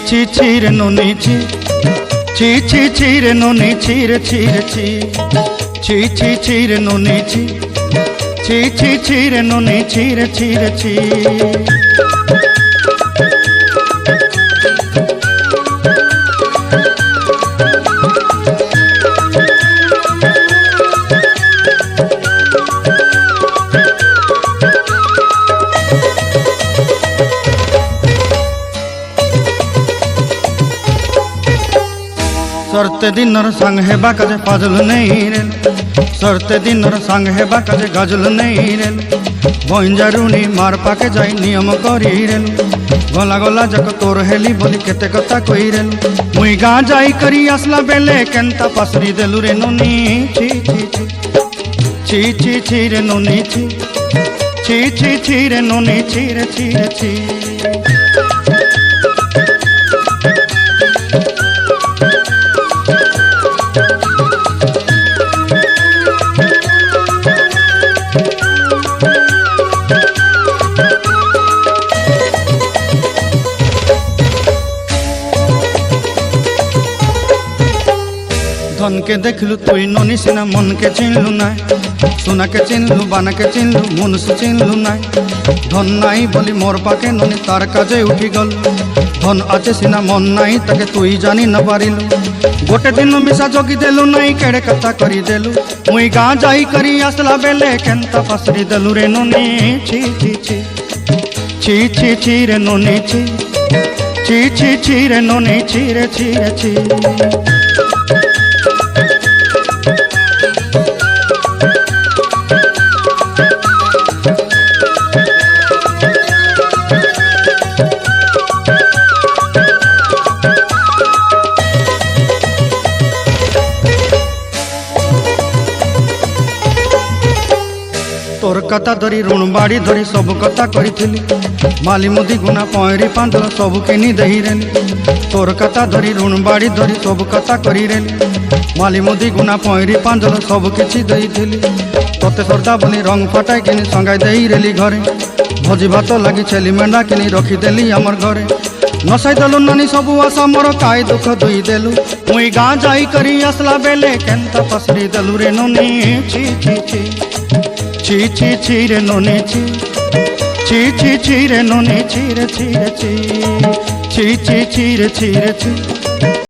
ছি ছি রে ননি ছি ছি ছি ছি রে ননি ছি রে ছি রে ছি ছি ছি ছি রে ননি ছি ছি ছি ছি রে ননি ছি রে ছি রে ছি सरते दिनर संग हेबा काजे फाजल नहीं रे सरते दिनर संग हेबा काजे गजल नहीं रे बंजारुनी मार पाके जाई नियम करी रे गला गला जक तोर हेली बोली केते कथा कई रे मुई गा जाई करी असला बेले केंता पासरी देलु रे नोनी छी छी छी छी छी रे नोनी छी छी छी छी रे नोनी छी रे छी रे छी धन के देखलु तुई नोनी सिना मन के चिन्हलु ना सोना के चिन्हलु बाना के चिन्हलु मुनुष चिन्हलु ना धन नाई बोली मोर पाके नोनी तार काजे उठी गल धन आचे सिना मन नाई ताके तुई जानी न पारिलु गोटे दिन मिसा जोगी देलु नाई केड़े कथा करी देलु मुई गा जाई करी असला बेले केंता फसरी देलु रे नोनी छी छी छी छी छी छी रे नोनी छी छी छी छी रे नोनी छी रे छी रे छी तोर कथा धरी ऋण बाड़ी धरी सब कथा करी माली मुदी गुना पयरी पांदल सब किनी दही रेली तोर कथा धरी ऋण बाड़ी धरी सब कथा करी रेली माली मुदी गुना पयरी पांदल सब किछि दही थिली तोते सरदा बोली रंग फटाई किनी संगाई दही रेली घरे भोजी भात लगी छेली मेंढा किनी रखी देली हमर घरे नसाई देलु नानी सबु आशा मोर काई दुख दुई देलु मुई गा जाई करी असला बेले केंता पसरी देलु रे नोनी छी छी छी छी छी छी रे नोनी छी छी छी छी रे नोनी छी रे छी रे छी छी छी छी रे छी रे छी।